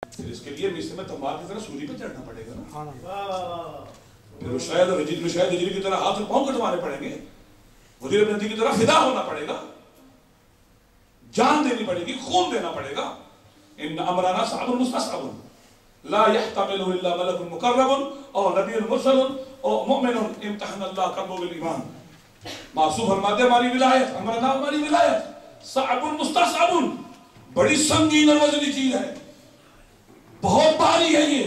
پھر اس کے لیے مصر میں تمبار کی طرح سوری پہ چڑھنا پڑے گا نا، پھر شاید ہجری کی طرح ہاتھ اور پاؤں کٹوانے پڑیں گے، وزیر ابن عدی کی طرح فدا ہونا پڑے گا، جان دینی پڑے گی، خون دینا پڑے گا. ان امرنا صعب مستصعب لا يحتمل الا ملك مقرب او نبی مرسل او مؤمن امتحن اللہ قلبه بالایمان. معصوم فرماتے ہماری ولایت، امرنا ہماری ولایت صعب مستصعب، بڑی سنگین اور وزنی چیز ہے، بہت بھاری ہے یہ،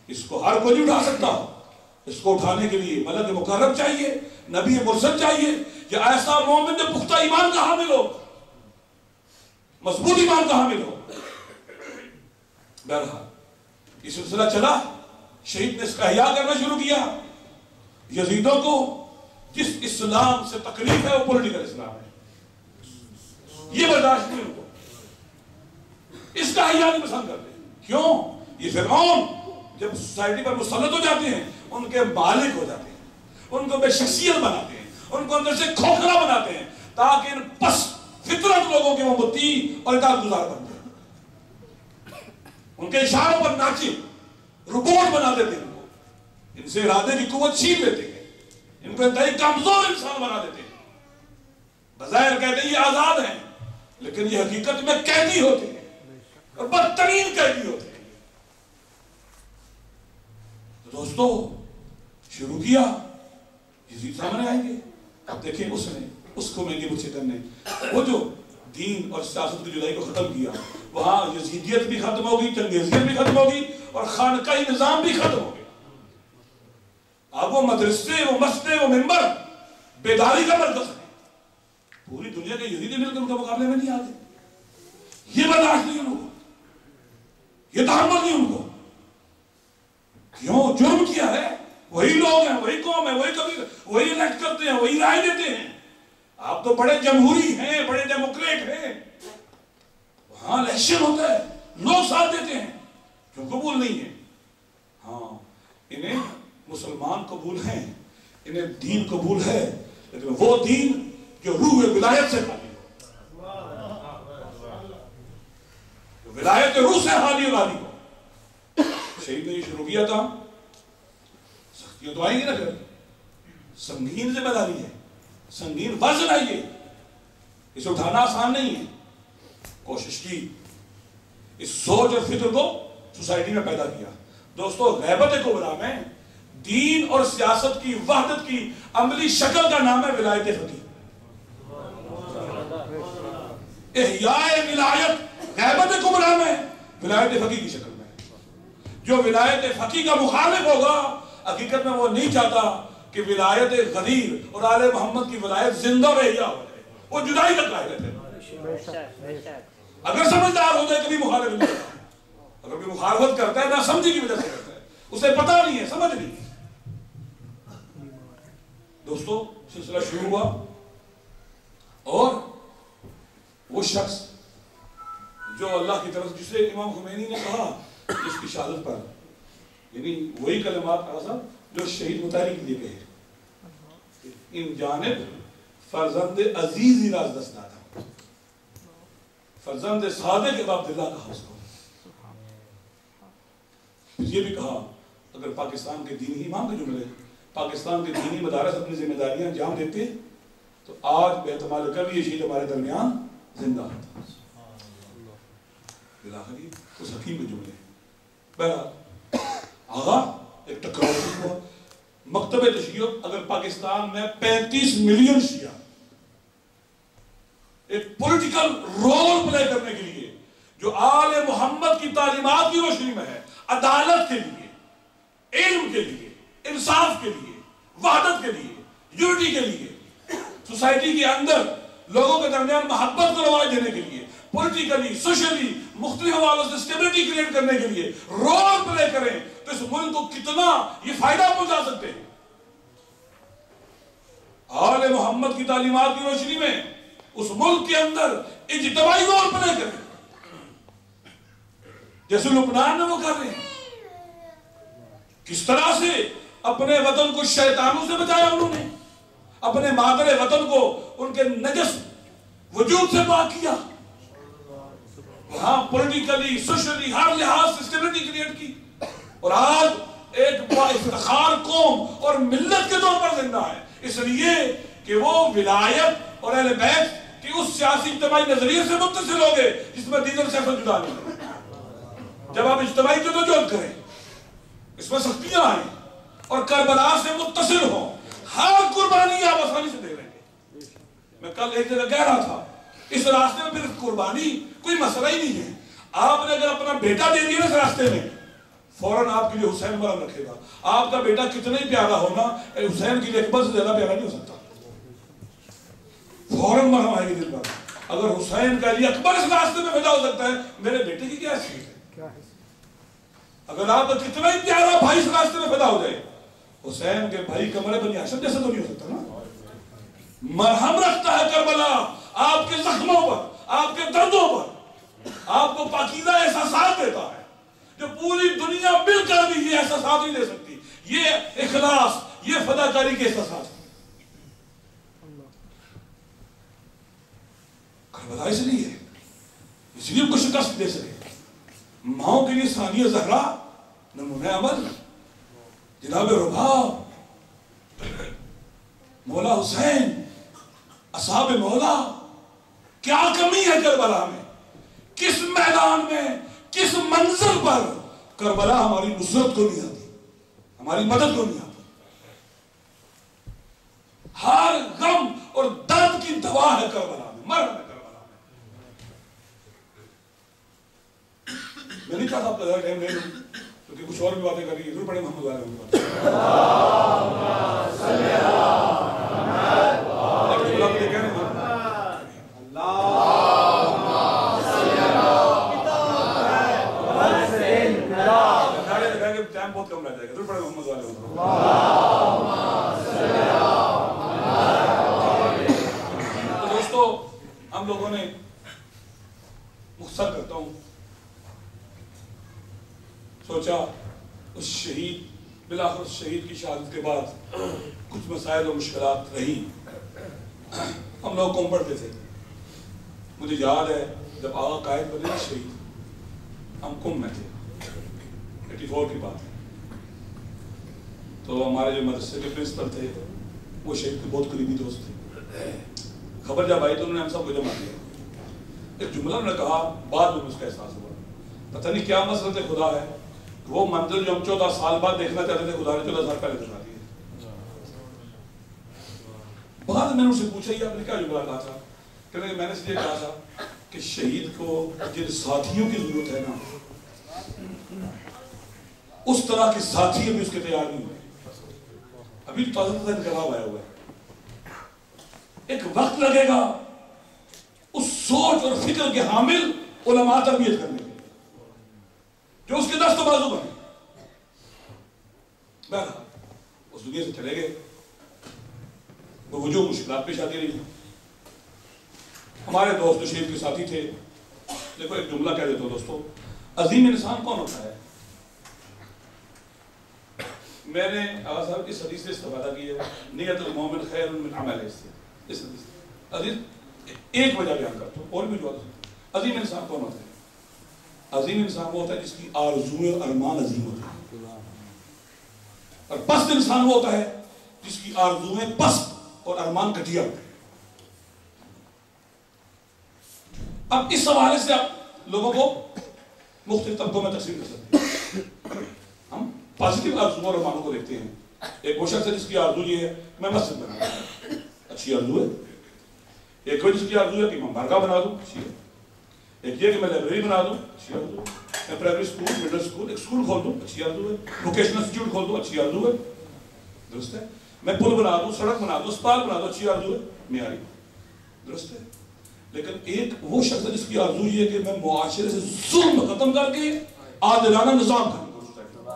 اس کو ہر کوئی اٹھا سکتا. اس کو اٹھانے کے لیے ملک مقرب چاہیے، نبی مرسل چاہیے، یا ایسا مومن جو پختہ ایمان کا حامل ہو، مضبوط ایمان کا حامل ہو. بہرحال یہ سلسلہ چلا، شہید نے اس کا احیاء کرنا شروع کیا. یزیدوں کو جس اسلام سے تکلیف ہے وہ پولیٹیکل اسلام ہے، یہ برداشت نہیں ان کو، اس کا احیاء نہیں پسند کرتے. کیوں؟ یہ فرعون جب سوسائٹی پر مسلط ہو جاتے ہیں ان کے مالک ہو جاتے ہیں، ان کو بے شخصیت بناتے ہیں، ان کو اندر سے کھوکھلا بناتے ہیں، تاکہ ان پس فطرت لوگوں کے وہ مطیع اور اطاعت گزار بن جائیں، ان کے اشاروں پر ناچے، روبوٹ بنا دیتے ہیں، ان کو ان سے ارادے کی قوت چھین لیتے ہیں، ان کو انتہائی کمزور انسان بنا دیتے ہیں. بظاہر کہتے ہیں یہ آزاد ہیں، لیکن یہ حقیقت میں قیدی ہوتے ہیں اور بدترین قیدی ہوتے ہیں. تو دوستو شروع کیا، یزید سامنے آئیں گے. اب دیکھیں اس کو مہنگی مجھ سے کرنے، وہ جو دین اور سیاست کی جدائی کو ختم کیا، وہاں یزیدیت بھی ختم ہوگی، چنگیزیت بھی ختم ہوگی، اور خانقاہی نظام بھی ختم ہو گیا. اب وہ مدرسے، وہ مسجدیں، وہ منبر بیداری کا مرکز ہے. پوری دنیا کے یزیدی مل کر ان کے مقابلے میں نہیں آتے. یہ برداشت نہیں ان کو، یہ تحمل نہیں ان کو. کیوں؟ جرم کیا ہے، وہی لوگ ہیں، وہی قوم ہے، وہی قبیلہ، وہی الیکٹ کرتے ہیں، وہی رائے دیتے ہیں. آپ تو بڑے جمہوری ہیں، بڑے ڈیموکریٹ ہیں، وہاں الیکشن ہوتا ہے، لوگ ساتھ دیتے ہیں، کیوں قبول نہیں ہے؟ ہاں انہیں مسلمان قبول ہیں، انہیں دین قبول ہے، لیکن وہ دین جو روح ولایت سے خالی ہو، ولایت روح سے خالی ہو. شہید نے یہ شروع کیا تھا. سختیاں تو آئیں گی نا، پھر سنگین ذمہ داری ہے، سنگین وزن ہے، یہ اسے اٹھانا آسان نہیں ہے. کوشش کی، اس سوچ اور فکر کو سوسائٹی میں پیدا کیا. دوستو غیبت کبریٰ میں دین اور سیاست کی وحدت کی عملی شکل کا نام ہے ولایت فقیہ. احیاء ولایت غیبت کبریٰ میں ولایت فقیہ کی شکل میں. جو ولایت فقیہ کا مخالف ہوگا حقیقت میں وہ نہیں چاہتا کہ ولایت غدیر اور آل محمد کی ولایت زندہ اور احیاء ہو جائے، وہ جدائی کا قائل ہے. اگر سمجھدار ہو جائے کبھی مخالف نہیں کرتا، اگر بھی مخالفت کرتا ہے نہ سمجھی کی وجہ سے کرتا ہے، اسے پتہ نہیں ہے، سمجھ نہیں. دوستو سلسلہ شروع ہوا، اور وہ شخص جو اللہ کی طرف، جسے امام خمینی نے کہا اس کی شہادت پر، یعنی وہی کلمات اعظم جو شہید مطہری کے لیے کہے، ان جانب فرزند عزیزی راز دستہ تھا، فرزند صادق ابن عبداللہ کہا اس کو. یہ بھی کہا اگر پاکستان کے دینی امام کے جملے، پاکستان کے دینی مدارس اپنی ذمہ داریاں انجام دیتے تو آج باحتمال کبھی یہ شہید ہمارے درمیان زندہ ہوتا. بالآخر اس حکیم کے جملے. بہرحال آغا ایک ٹکراؤ ہوا. مکتب تشیع اگر پاکستان میں 35 ملین شیعہ ایک پولیٹیکل رول پلے کرنے کے لیے جو آل محمد کی تعلیمات کی روشنی میں ہے، عدالت کے لیے، علم کے لیے، انصاف کے لیے، وحدت کے لیے، یونٹی کے لیے، سوسائٹی کے اندر لوگوں کے درمیان محبت کو رواج دینے کے لیے، پولیٹیکلی، سوشلی مختلف حوالوں سے اسٹیبلٹی کریٹ کرنے کے لیے رول پلے کریں تو اس ملک کو کتنا یہ فائدہ پہنچا سکتے ہیں. آل محمد کی تعلیمات کی روشنی میں اس ملک کے اندر اجتماعی رول پلے کریں جیسے لبنان میں وہ کر رہے ہیں. کس طرح سے اپنے وطن کو شیطانوں سے بچایا انہوں نے، اپنے مادر وطن کو ان کے نجس وجود سے پاک کیا. ہاں پولیٹیکلی، سوشلی، ہر لحاظ نہیں کریٹ کی، اور آج ایک با افتخار قوم اور ملت کے طور پر زندہ ہے، اس لیے کہ وہ ولایت اور اہل بیت کہ اس سیاسی اجتماعی نظریے سے متصل ہو گئے جس میں دین اور سیاست جدا نہیں ہے۔ جب آپ اجتماعی جدوجہد کریں، اس میں سختیاں آئیں اور کربلا سے متصل ہوں، ہر قربانی آپ آسانی سے دے رہے ہیں۔ میں کل ایک جگہ کہہ رہا تھا، اس راستے میں پھر قربانی کوئی مسئلہ ہی نہیں ہے۔ آپ نے اگر اپنا بیٹا دے دیا اس راستے میں، فوراً آپ کے لیے حسین مرم رکھے گا۔ آپ کا بیٹا کتنا ہی پیارا ہونا، حسین کے لیے اکبر سے زیادہ پیارا نہیں ہو سکتا۔ فوراً مرم آئے گی دل پر، اگر حسین کا لیے اکبر اس راستے میں پیدا ہو سکتا ہے، میرے بیٹے کی کیا حیثیت ہے؟ اگر آپ کا کتنا ہی پیارا بھائی اس راستے میں پیدا ہو جائے، حسین کے بھائی کمرے بنی ہاشم جیسا تو نہیں ہو سکتا نا۔ مرہم رکھتا ہے کربلا آپ کے زخموں پر، آپ کے دردوں پر، آپ کو پاکیزہ احساسات دیتا ہے جو پوری دنیا مل کر بھی یہ احساسات نہیں دے سکتی۔ یہ اخلاص، یہ فداکاری کے احساسات ہیں۔ کربلا اس لیے کو شکست دے سکے۔ ماؤں کے لیے ثانیہ زہرا نمونہ عمل، جناب رباب، مولا حسین، اصحاب مولا، کیا کمی ہے کربلا میں؟ کس میدان میں، کس منزل پر کربلا ہماری نصرت کو نہیں آتی، ہماری مدد کو نہیں آتی؟ ہر غم اور درد کی دوا ہے کربلا میں، مرہم ہے کربلا میں۔ میں نہیں چاہتا آپ کا زیادہ ٹائم لے لوں کیونکہ کچھ اور بھی باتیں کر رہی ہے، ضرور پڑھیں محمد والے ٹائم بہت کم رہ جائے گا، ضرور پڑھیں محمد والے۔ تو دوستو، ہم لوگوں نے مختصر کرتا ہوں، سوچا اس شہید، بالآخر اس شہید کی شہادت کے بعد کچھ مسائل و مشکلات رہی۔ ہم لوگ قوم پڑھتے تھے، مجھے یاد ہے جب آقا قائد بنے شہید، ہم قوم میں تھے، 84 کی بات ہے، تو ہمارے جو مدرسے کے پرنسپل تھے وہ شہید کے بہت قریبی دوست تھے۔ خبر جب آئی تو انہوں نے ہم سب کو جمع کیا، ایک جملہ انہوں نے کہا، بعد میں اس کا احساس ہوا، پتہ نہیں کیا مسئلہ خدا ہے، وہ منظر جو ہم 14 سال بعد دیکھنا چاہتے تھے، خدا نے 14 سال پہلے دکھا دی ہے۔ بعد میں نے ان سے پوچھا، یہ آپ نے کیا جملہ کہا تھا؟ کہ میں نے اس لیے کہا تھا کہ شہید کو جن ساتھیوں کی ضرورت ہے نا، اس طرح کے ساتھی ابھی اس کے تیار نہیں ہوئے، ابھی تازہ انقلاب آیا ہوا ہے، ایک وقت لگے گا اس سوچ اور فکر کے حامل علماء تربیت کرنے کے جو اس کے دست و بازو بنے۔ بہرحال اس دنیا سے چلے گئے، وہ جو مشکلات پیش آتی رہی۔ ہمارے دوست شہید کے ساتھی تھے، دیکھو ایک جملہ کہہ دیتا ہوں دوستو، عظیم انسان کون ہوتا ہے؟ میں نے آغا صاحب کی حدیث سے استفادہ کی ہے، نیت المومن خیر من عمل ہے، اس حدیث عزیز ایک وجہ بیان کرتا ہوں، اور بھی جو عظیم انسان کون ہوتا ہے؟ عظیم انسان وہ ہوتا ہے جس کی آرزویں اور ارمان عظیم ہوتے ہیں، اور پست انسان وہ ہوتا ہے جس کی آرزویں پست اور ارمان گھٹیا ہوتے ہیں۔ اب اس حوالے سے آپ لوگوں کو مختلف طبقوں میں تقسیم کر سکتے ہیں۔ ہم پازیٹیو آرزو اور ارمانوں کو دیکھتے ہیں۔ ایک وہ شخص ہے جس کی آرزو یہ ہے میں مسجد بنا دوں، اچھی آرزو ہے۔ ایک وہ جس کی آرزو ہے کہ میں بارگاہ بنا دوں، اچھی ہے۔ ایک یہ کہ میں لائبریری بنا دوں، اچھی آرزو ہے۔ میں پرائمری اسکول، مڈل اسکول، ایک اسکول کھول دوں، اچھی آرزو ہے۔ ووکیشنل انسٹیٹیوٹ کھول دوں، اچھی آرزو ہے، درست ہے۔ میں پل بنا دوں، سڑک بنا دوں، اسپتال بنا دوں، اچھی آرزو ہے، معیاری، درست ہے۔ لیکن ایک وہ شخص ہے جس کی آرزو یہ ہے کہ میں معاشرے سے ظلم ختم کر کے عادلانہ نظام کرنے کی کوشش کرتا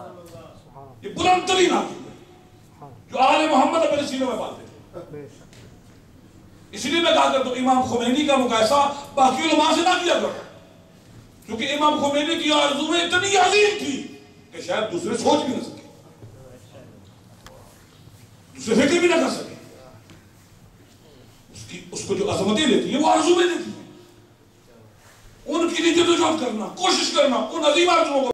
ہوں۔ یہ بلند ترین آرزو ہے جو آل محمد اپنے سینوں میں پالتے تھے۔ اسی لیے میں کہا کرتا ہوں امام خمینی کا مقایسہ باقی علماء سے نہ کیا کرو، کیونکہ امام خمینی کی آرزویں اتنی عظیم تھی کہ شاید دوسرے سوچ بھی نہ سکے، دوسرے فکر بھی نہ کر سکے۔ اس کو جو عظمتیں دیتی ہیں وہ آرزویں دیتی ہیں، ان کی لیے جدوجہد کرنا، کوشش کرنا، ان عظیم آرزوؤں کو